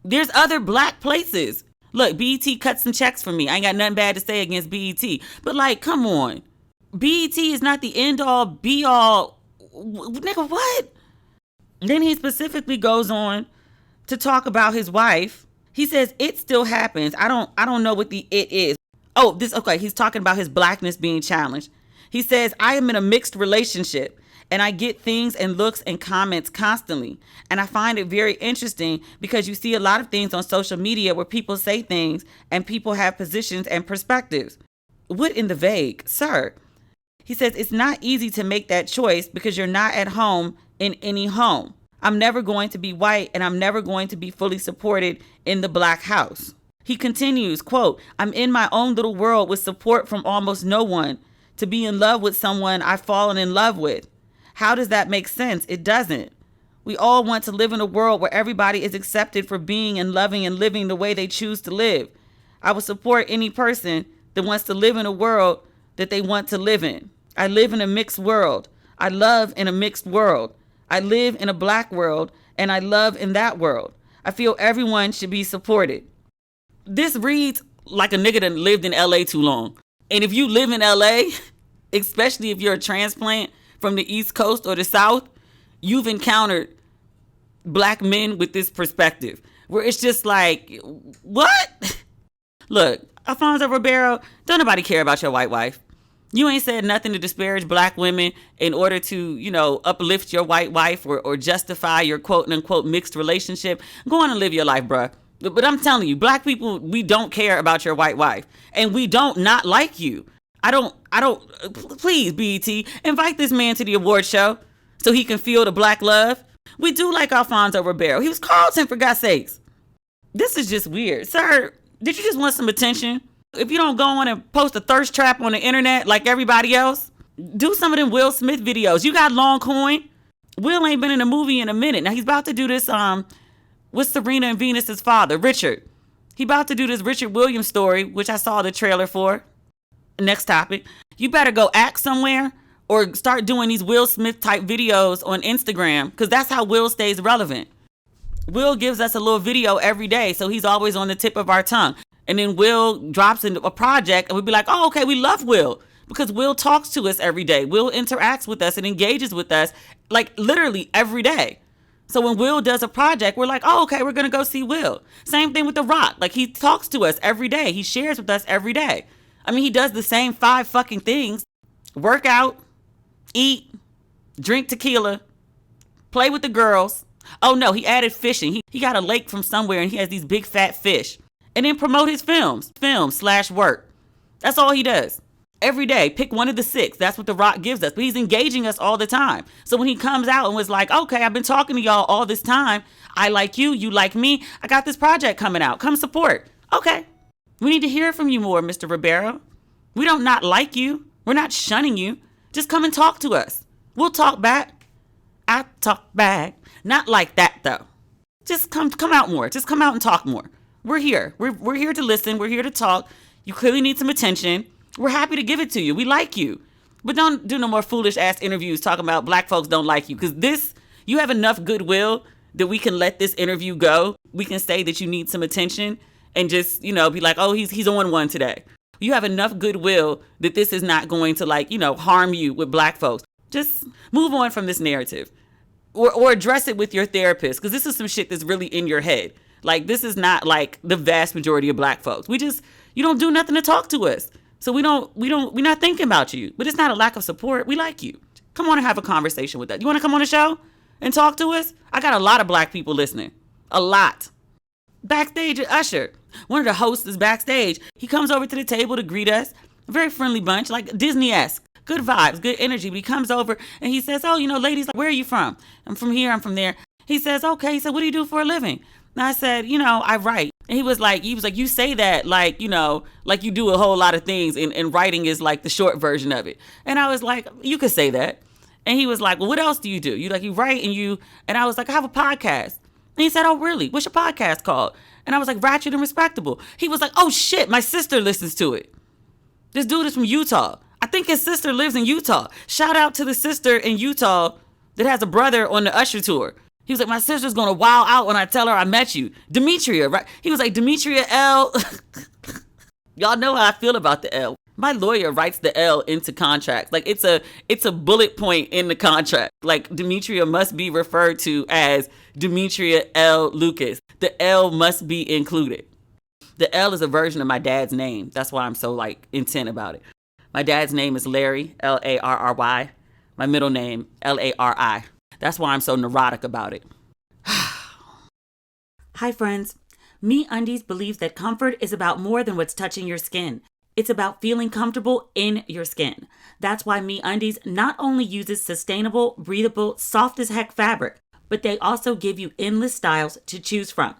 There's other black places. Look, BET cut some checks for me. I ain't got nothing bad to say against BET. But, like, come on. BET is not the end-all, be-all. Nigga, what? Then he specifically goes on to talk about his wife. He says it still happens. I don't know what the it is. Oh, okay. He's talking about his blackness being challenged. He says, I am in a mixed relationship and I get things and looks and comments constantly. And I find it very interesting because you see a lot of things on social media where people say things and people have positions and perspectives. What in the vague, sir? He says, it's not easy to make that choice because you're not at home in any home. I'm never going to be white and I'm never going to be fully supported in the black house. He continues, quote, I'm in my own little world with support from almost no one. To be in love with someone I've fallen in love with. How does that make sense? It doesn't. We all want to live in a world where everybody is accepted for being and loving and living the way they choose to live. I would support any person that wants to live in a world that they want to live in. I live in a mixed world. I love in a mixed world. I live in a black world and I love in that world. I feel everyone should be supported. This reads like a nigga that lived in LA too long. And if you live in LA, especially if you're a transplant from the East Coast or the South, you've encountered black men with this perspective where it's just like, what? Look, Alfonso Ribero, don't nobody care about your white wife. You ain't said nothing to disparage black women in order to, uplift your white wife or justify your quote unquote mixed relationship. Go on and live your life, bruh. But I'm telling you, black people, we don't care about your white wife and we don't not like you. Please, BET, invite this man to the award show so he can feel the black love. We do like Alfonso Ribero. He was Carlton, for God's sakes. This is just weird. Sir, did you just want some attention? If you don't go on and post a thirst trap on the internet like everybody else, do some of them Will Smith videos. You got long coin. Will ain't been in a movie in a minute. Now he's about to do this with Serena and Venus's father, Richard. He about to do this Richard Williams story, which I saw the trailer for. Next topic. You better go act somewhere or start doing these Will Smith type videos on Instagram because that's how Will stays relevant. Will gives us a little video every day, so he's always on the tip of our tongue. And then Will drops into a project and we'll be like, oh, okay, we love Will because Will talks to us every day. Will interacts with us and engages with us like literally every day. So when Will does a project, we're like, oh, okay, we're going to go see Will. Same thing with The Rock. Like he talks to us every day. He shares with us every day. I mean, he does the same 5 fucking things. Work out, eat, drink tequila, play with the girls. Oh no, he added fishing. He got a lake from somewhere and he has these big fat fish. And then promote his film/work. That's all he does. Every day, pick one of the 6. That's what The Rock gives us. But he's engaging us all the time. So when he comes out and was like, okay, I've been talking to y'all all this time. I like you. You like me. I got this project coming out. Come support. Okay. We need to hear from you more, Mr. Ribero. We don't not like you. We're not shunning you. Just come and talk to us. We'll talk back. I talk back. Not like that, though. Just come out more. Just come out and talk more. We're here. We're here to listen. We're here to talk. You clearly need some attention. We're happy to give it to you. We like you. But don't do no more foolish ass interviews talking about black folks don't like you. Because you have enough goodwill that we can let this interview go. We can say that you need some attention and just, be like, oh, he's on one today. You have enough goodwill that this is not going to harm you with black folks. Just move on from this narrative or address it with your therapist, because this is some shit that's really in your head. Like, this is not like the vast majority of black folks. You don't do nothing to talk to us. So we're not thinking about you. But it's not a lack of support. We like you. Come on and have a conversation with us. You want to come on the show and talk to us? I got a lot of black people listening. A lot. Backstage at Ursher. One of the hosts is backstage. He comes over to the table to greet us. A very friendly bunch, like Disney-esque. Good vibes, good energy. But he comes over and he says, oh, ladies, where are you from? I'm from here, I'm from there. He says, okay. He said, what do you do for a living? And I said, I write. And he was like, you say that like you do a whole lot of things, and writing is like the short version of it. And I was like, you could say that. And he was like, well, what else do you do? You write and I was like, I have a podcast. And he said, oh, really? What's your podcast called? And I was like, Ratchet and Respectable. He was like, oh shit, my sister listens to it. This dude is from Utah. I think his sister lives in Utah. Shout out to the sister in Utah that has a brother on the Ursher tour. He was like, my sister's going to wild out when I tell her I met you. Demetria, right? He was like, Demetria L. Y'all know how I feel about the L. My lawyer writes the L into contracts. Like, it's a bullet point in the contract. Like, Demetria must be referred to as Demetria L. Lucas. The L must be included. The L is a version of my dad's name. That's why I'm so intent about it. My dad's name is Larry, Larry. My middle name, Lari. That's why I'm so neurotic about it. Hi, friends. MeUndies believes that comfort is about more than what's touching your skin. It's about feeling comfortable in your skin. That's why MeUndies not only uses sustainable, breathable, soft as heck fabric, but they also give you endless styles to choose from.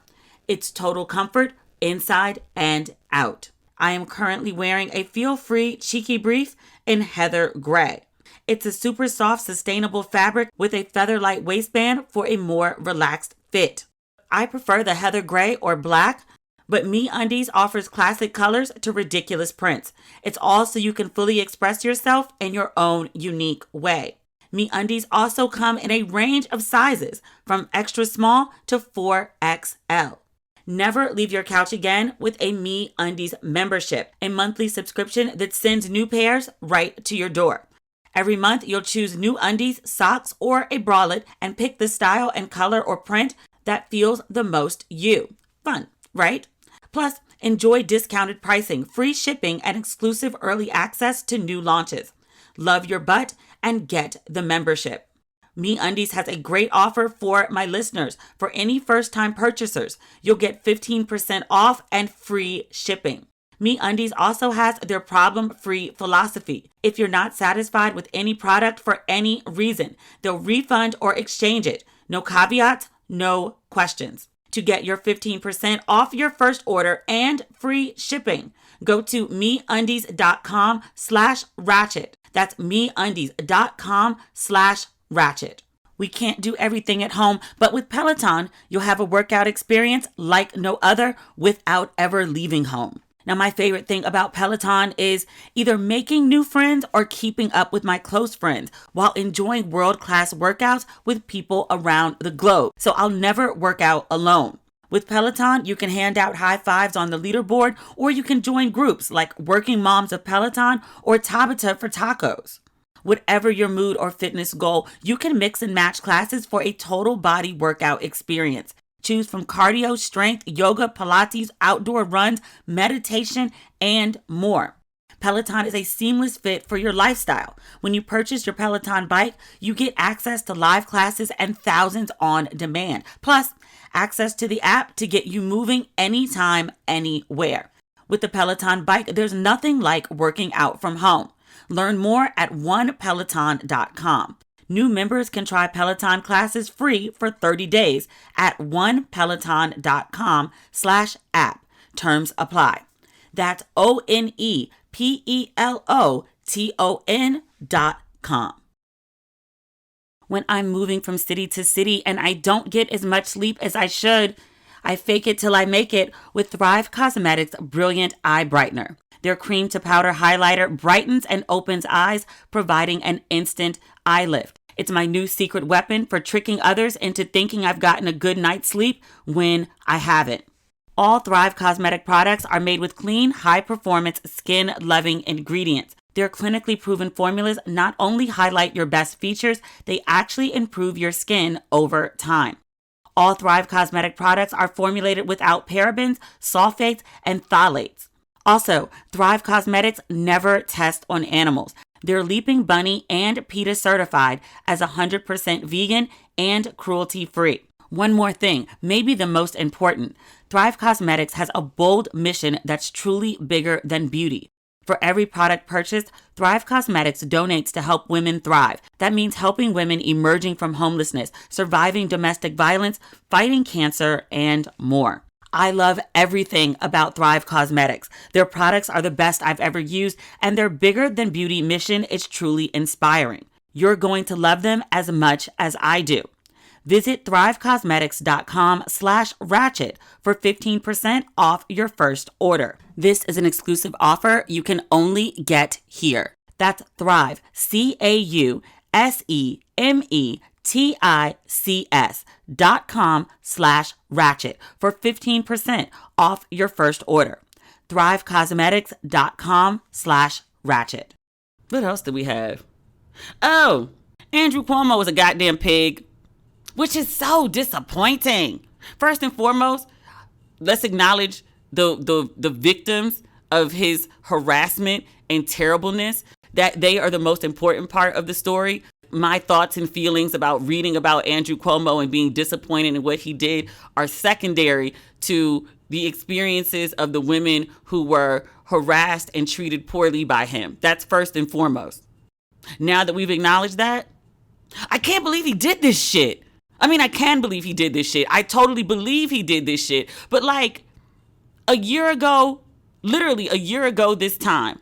It's total comfort inside and out. I am currently wearing a feel-free cheeky brief in heather gray. It's a super soft, sustainable fabric with a feather-light waistband for a more relaxed fit. I prefer the heather gray or black, but MeUndies offers classic colors to ridiculous prints. It's all so you can fully express yourself in your own unique way. MeUndies also come in a range of sizes, from extra small to 4XL. Never leave your couch again with a MeUndies membership, a monthly subscription that sends new pairs right to your door. Every month, you'll choose new undies, socks, or a bralette and pick the style and color or print that feels the most you. Fun, right? Plus, enjoy discounted pricing, free shipping, and exclusive early access to new launches. Love your butt and get the membership. MeUndies has a great offer for my listeners. For any first-time purchasers, you'll get 15% off and free shipping. MeUndies also has their problem-free philosophy. If you're not satisfied with any product for any reason, they'll refund or exchange it. No caveats, no questions. To get your 15% off your first order and free shipping, go to MeUndies.com/ratchet. That's MeUndies.com/ratchet. We can't do everything at home, but with Peloton, you'll have a workout experience like no other without ever leaving home. Now, my favorite thing about Peloton is either making new friends or keeping up with my close friends while enjoying world-class workouts with people around the globe. So I'll never work out alone. With Peloton, you can hand out high fives on the leaderboard, or you can join groups like Working Moms of Peloton or Tabata for Tacos. Whatever your mood or fitness goal, you can mix and match classes for a total body workout experience. Choose from cardio, strength, yoga, Pilates, outdoor runs, meditation, and more. Peloton is a seamless fit for your lifestyle. When you purchase your Peloton bike, you get access to live classes and thousands on demand. Plus, access to the app to get you moving anytime, anywhere. With the Peloton bike, there's nothing like working out from home. Learn more at onepeloton.com. New members can try Peloton classes free for 30 days at onepeloton.com/app. Terms apply. That's ONEPELOTON.com. When I'm moving from city to city and I don't get as much sleep as I should, I fake it till I make it with Thrive Cosmetics Brilliant Eye Brightener. Their cream to powder highlighter brightens and opens eyes, providing an instant eye lift. It's my new secret weapon for tricking others into thinking I've gotten a good night's sleep when I haven't. All Thrive cosmetic products are made with clean, high-performance, skin-loving ingredients. Their clinically proven formulas not only highlight your best features, they actually improve your skin over time. All Thrive cosmetic products are formulated without parabens, sulfates, and phthalates. Also, Thrive Cosmetics never test on animals. They're Leaping Bunny and PETA certified as 100% vegan and cruelty-free. One more thing, maybe the most important. Thrive Cosmetics has a bold mission that's truly bigger than beauty. For every product purchased, Thrive Cosmetics donates to help women thrive. That means helping women emerging from homelessness, surviving domestic violence, fighting cancer, and more. I love everything about Thrive Cosmetics. Their products are the best I've ever used, and their bigger than beauty mission is truly inspiring. You're going to love them as much as I do. Visit thrivecosmetics.com/ratchet for 15% off your first order. This is an exclusive offer you can only get here. That's Thrive, CAUSEMETICS.com/ratchet for 15% off your first order. thrivecosmetics.com/ratchet. What else do we have? Oh, Andrew Cuomo was a goddamn pig, which is so disappointing. First and foremost, let's acknowledge the victims of his harassment and terribleness, that they are the most important part of the story. My thoughts and feelings about reading about Andrew Cuomo and being disappointed in what he did are secondary to the experiences of the women who were harassed and treated poorly by him. That's first and foremost. Now that we've acknowledged that, I can't believe he did this shit. I mean, I can believe he did this shit. I totally believe he did this shit. But like a year ago, literally a year ago this time,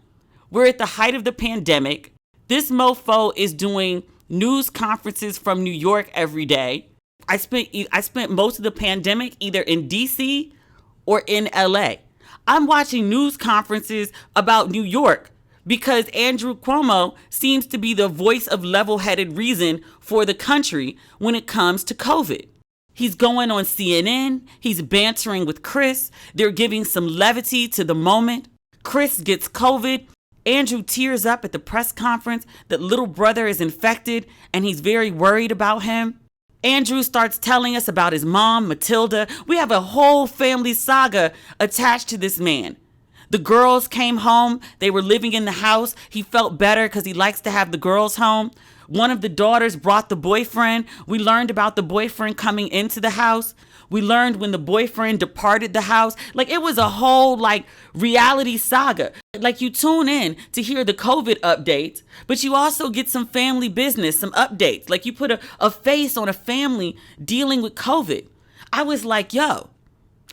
we're at the height of the pandemic. This mofo is doing news conferences from New York every day. I spent most of the pandemic either in DC or in LA. I'm watching news conferences about New York because Andrew Cuomo seems to be the voice of level-headed reason for the country when it comes to COVID. He's going on CNN. He's bantering with Chris. They're giving some levity to the moment. Chris gets COVID. Andrew tears up at the press conference that little brother is infected and he's very worried about him. Andrew starts telling us about his mom, Matilda. We have a whole family saga attached to this man. The girls came home. They were living in the house. He felt better because he likes to have the girls home. One of the daughters brought the boyfriend. We learned about the boyfriend coming into the house. We learned when the boyfriend departed the house. Like, it was a whole reality saga. Like, you tune in to hear the COVID updates, but you also get some family business, some updates. Like, you put a face on a family dealing with COVID. I was like, yo,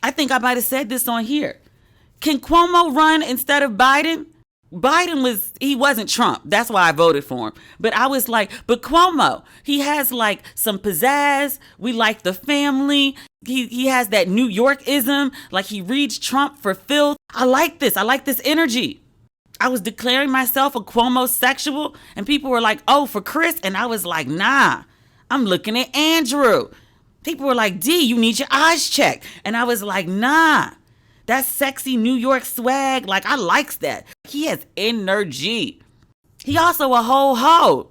I think I might have said this on here. Can Cuomo run instead of Biden? He wasn't Trump. That's why I voted for him. But I was like, but Cuomo, he has some pizzazz. We like the family. He has that New Yorkism. Like, he reads Trump for filth. I like this. I like this energy. I was declaring myself a Cuomo sexual and people were like, oh, for Chris. And I was like, nah, I'm looking at Andrew. People were like, D, you need your eyes checked. And I was like, nah. That sexy New York swag, I likes that. He has energy. He also a whole hoe.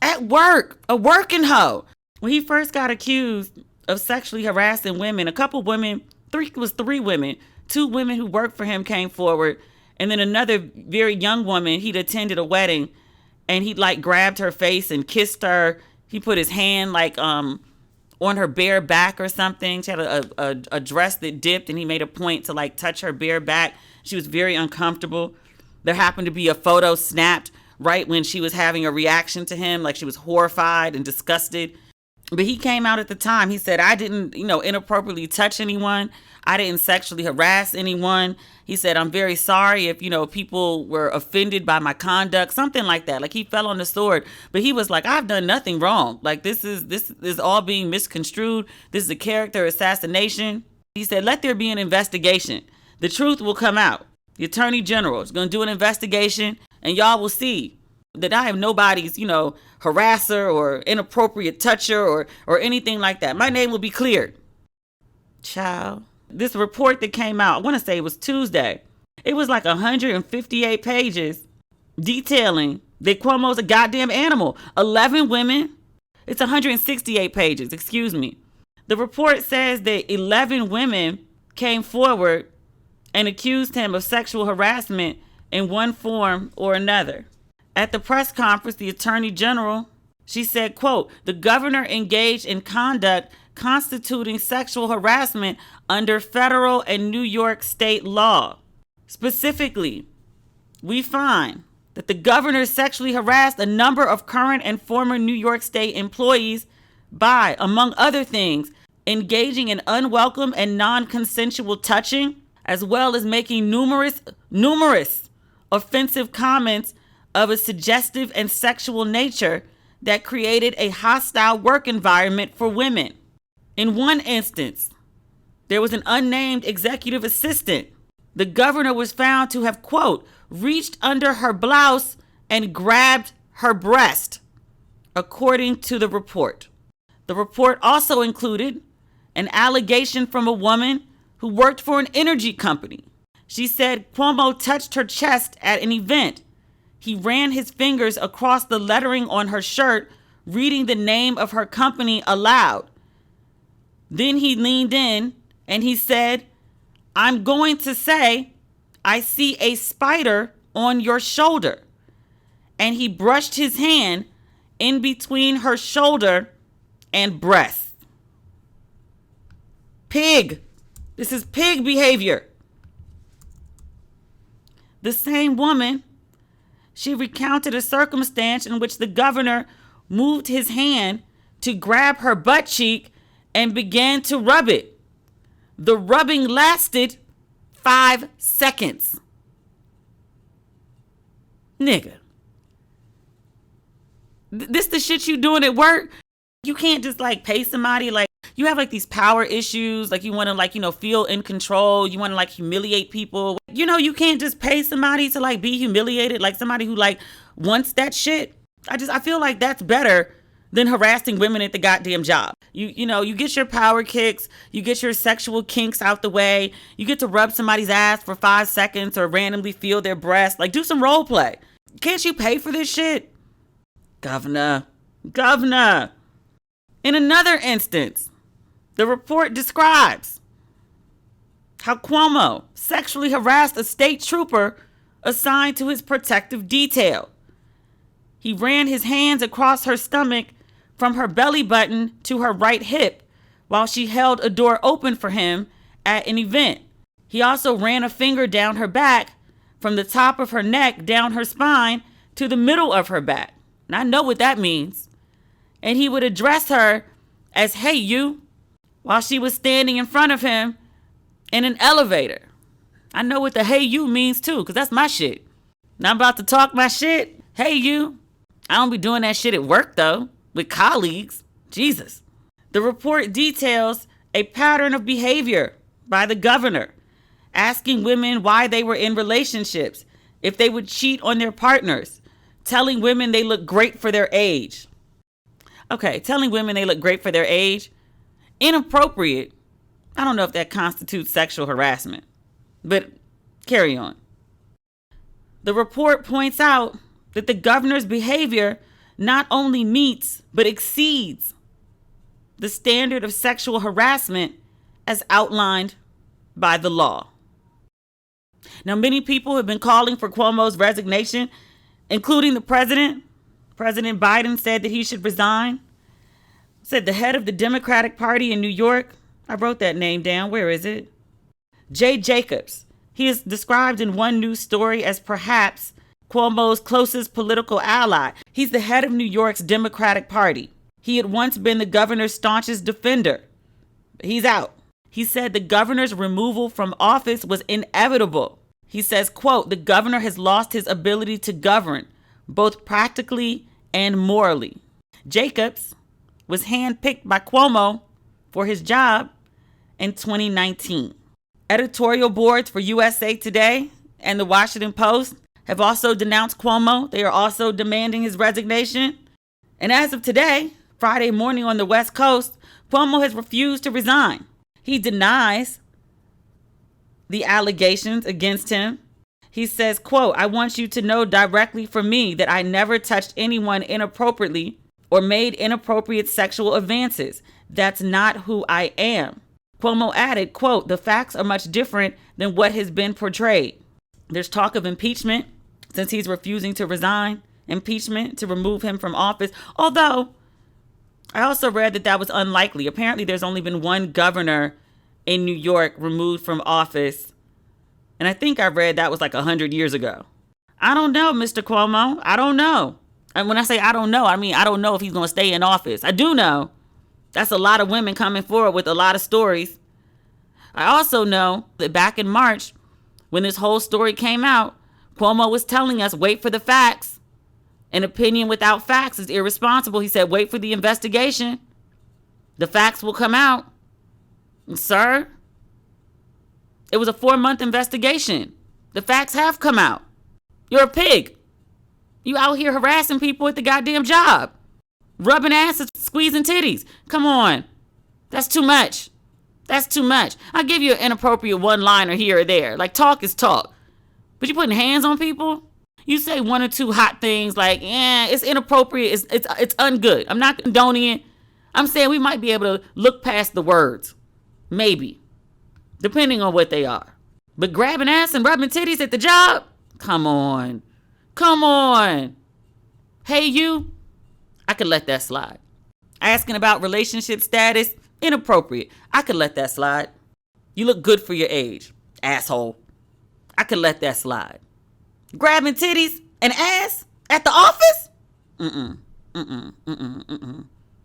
At work, a working hoe. When he first got accused of sexually harassing women, a couple women, three women, 2 women who worked for him came forward. And then another very young woman, he'd attended a wedding and he grabbed her face and kissed her. He put his hand on her bare back or something. She had a dress that dipped and he made a point to touch her bare back. She was very uncomfortable. There happened to be a photo snapped right when she was having a reaction to him, she was horrified and disgusted. But he came out at the time. He said, I didn't, inappropriately touch anyone. I didn't sexually harass anyone. He said, I'm very sorry if, people were offended by my conduct, something like that. He fell on the sword, but he was like, I've done nothing wrong. This is all being misconstrued. This is a character assassination. He said, let there be an investigation. The truth will come out. The attorney general is going to do an investigation and y'all will see that I am nobody's, harasser or inappropriate toucher or anything like that. My name will be cleared. Child. This report that came out, I want to say it was Tuesday. It was like 158 pages detailing that Cuomo's a goddamn animal. 11 women. It's 168 pages, excuse me. The report says that 11 women came forward and accused him of sexual harassment in one form or another. At the press conference, the Attorney General, she said, quote, the governor engaged in conduct constituting sexual harassment under federal and New York state law. Specifically, we find that the governor sexually harassed a number of current and former New York State employees by, among other things, engaging in unwelcome and non-consensual touching, as well as making numerous offensive comments of a suggestive and sexual nature that created a hostile work environment for women. In one instance, there was an unnamed executive assistant. The governor was found to have, quote, reached under her blouse and grabbed her breast, according to the report. The report also included an allegation from a woman who worked for an energy company. She said Cuomo touched her chest at an event. He ran his fingers across the lettering on her shirt, reading the name of her company aloud. Then he leaned in and he said, I'm going to say, I see a spider on your shoulder. And he brushed his hand in between her shoulder and breast. Pig. This is pig behavior. The same woman, she recounted a circumstance in which the governor moved his hand to grab her butt cheek and began to rub it. The rubbing lasted 5 seconds. Nigga. This the shit you doing at work? You can't just pay somebody you have these power issues, you want to feel in control, you want to humiliate people. You can't just pay somebody to be humiliated, somebody who wants that shit. I feel like that's better than harassing women at the goddamn job. You get your power kicks, you get your sexual kinks out the way, you get to rub somebody's ass for 5 seconds or randomly feel their breast. Do some role play. Can't you pay for this shit? Governor. In another instance, the report describes how Cuomo sexually harassed a state trooper assigned to his protective detail. He ran his hands across her stomach from her belly button to her right hip while she held a door open for him at an event. He also ran a finger down her back from the top of her neck down her spine to the middle of her back. And I know what that means. And he would address her as, hey, you, while she was standing in front of him in an elevator. I know what the hey, you means too, because that's my shit. Now I'm about to talk my shit. Hey, you. I don't be doing that shit at work, though, with colleagues. Jesus. The report details a pattern of behavior by the governor, asking women why they were in relationships, if they would cheat on their partners, telling women they look great for their age. Okay, telling women they look great for their age, inappropriate. I don't know if that constitutes sexual harassment, but carry on. The report points out that the governor's behavior not only meets, but exceeds the standard of sexual harassment as outlined by the law. Now, many people have been calling for Cuomo's resignation, including the president. President Biden said that he should resign. Said the head of the Democratic Party in New York, I wrote that name down, where is it? Jay Jacobs. He is described in one news story as perhaps Cuomo's closest political ally. He's the head of New York's Democratic Party. He had once been the governor's staunchest defender. He's out. He said the governor's removal from office was inevitable. He says, quote, the governor has lost his ability to govern, both practically and morally. Jacobs was handpicked by Cuomo for his job in 2019. Editorial boards for USA Today and the Washington Post have also denounced Cuomo. They are also demanding his resignation. And as of today, Friday morning on the West Coast, Cuomo has refused to resign. He denies the allegations against him. He says, quote, "I want you to know directly from me that I never touched anyone inappropriately or made inappropriate sexual advances. That's not who I am." Cuomo added, quote, "The facts are much different than what has been portrayed." There's talk of impeachment since he's refusing to resign. Impeachment to remove him from office. Although, I also read that was unlikely. Apparently, there's only been one governor in New York removed from office. And I think I read that was like 100 years ago. I don't know, Mr. Cuomo. I don't know. And when I say I don't know, I mean I don't know if he's going to stay in office. I do know that's a lot of women coming forward with a lot of stories. I also know that back in March, when this whole story came out, Cuomo was telling us, wait for the facts. An opinion without facts is irresponsible. He said, wait for the investigation. The facts will come out. And sir, it was a 4-month investigation. The facts have come out. You're a pig. You out here harassing people at the goddamn job. Rubbing asses, squeezing titties. Come on. That's too much. That's too much. I'll give you an inappropriate one-liner here or there. Like, talk is talk. But you putting hands on people? You say one or two hot things like, it's inappropriate. It's ungood. I'm not condoning it. I'm saying we might be able to look past the words. Maybe. Depending on what they are. But grabbing ass and rubbing titties at the job? Come on. Come on. Hey, you. I could let that slide. Asking about relationship status? Inappropriate. I could let that slide. You look good for your age, asshole. I could let that slide. Grabbing titties and ass at the office?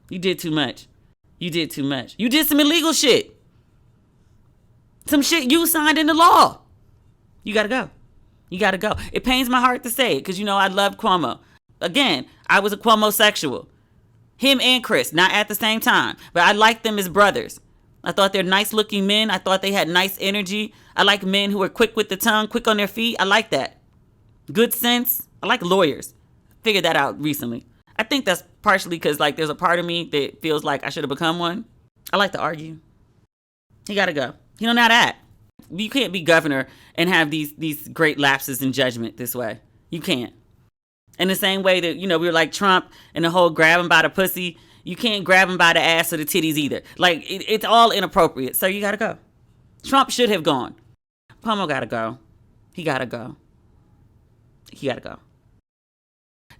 You did too much. You did too much. You did some illegal shit. Some shit you signed into law. You gotta go. You gotta go. It pains my heart to say it because, I love Cuomo. Again, I was a Cuomo-sexual. Him and Chris, not at the same time. But I liked them as brothers. I thought they're nice-looking men. I thought they had nice energy. I like men who are quick with the tongue, quick on their feet. I like that. Good sense. I like lawyers. Figured that out recently. I think that's partially because, there's a part of me that feels like I should have become one. I like to argue. He gotta go. He don't know how to act. You can't be governor and have these great lapses in judgment this way. You can't. In the same way that, we were like Trump and the whole grab him by the pussy. You can't grab him by the ass or the titties either. It's all inappropriate. So you gotta go. Trump should have gone. Cuomo gotta go. He gotta go. He gotta go.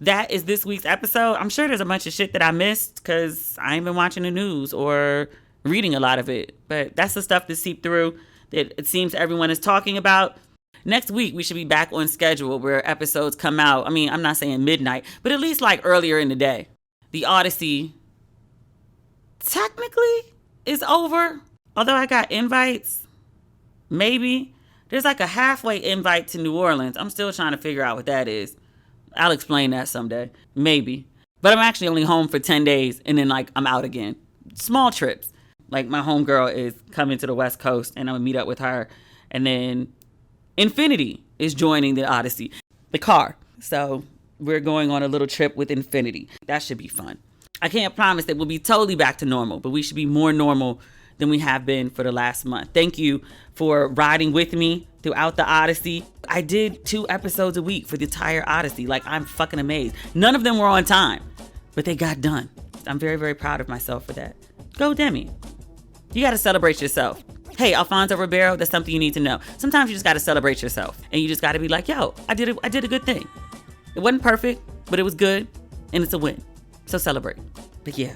That is this week's episode. I'm sure there's a bunch of shit that I missed because I ain't been watching the news or reading a lot of it. But that's the stuff that seeped through that it seems everyone is talking about. Next week, we should be back on schedule where episodes come out. I mean, I'm not saying midnight, but at least earlier in the day. The Odyssey technically is over. Although I got invites, maybe. There's a halfway invite to New Orleans. I'm still trying to figure out what that is. I'll explain that someday. Maybe. But I'm actually only home for 10 days and then I'm out again. Small trips. My homegirl is coming to the West Coast and I'm going to meet up with her. And then Infinity is joining the Odyssey, the car. So we're going on a little trip with Infinity. That should be fun. I can't promise that we'll be totally back to normal, but we should be more normal than we have been for the last month. Thank you for riding with me throughout the Odyssey. I did 2 episodes a week for the entire Odyssey. I'm fucking amazed. None of them were on time, but they got done. I'm very, very proud of myself for that. Go Demi. You got to celebrate yourself. Hey, Alfonso Ribero, that's something you need to know. Sometimes you just got to celebrate yourself. And you just got to be like, yo, I did a good thing. It wasn't perfect, but it was good. And it's a win. So celebrate. But yeah,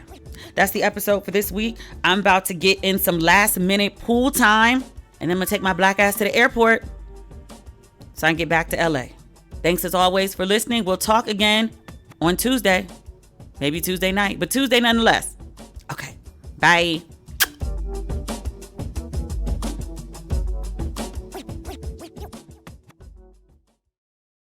that's the episode for this week. I'm about to get in some last minute pool time. And then I'm going to take my black ass to the airport so I can get back to LA. Thanks as always for listening. We'll talk again on Tuesday. Maybe Tuesday night, but Tuesday nonetheless. Okay. Bye.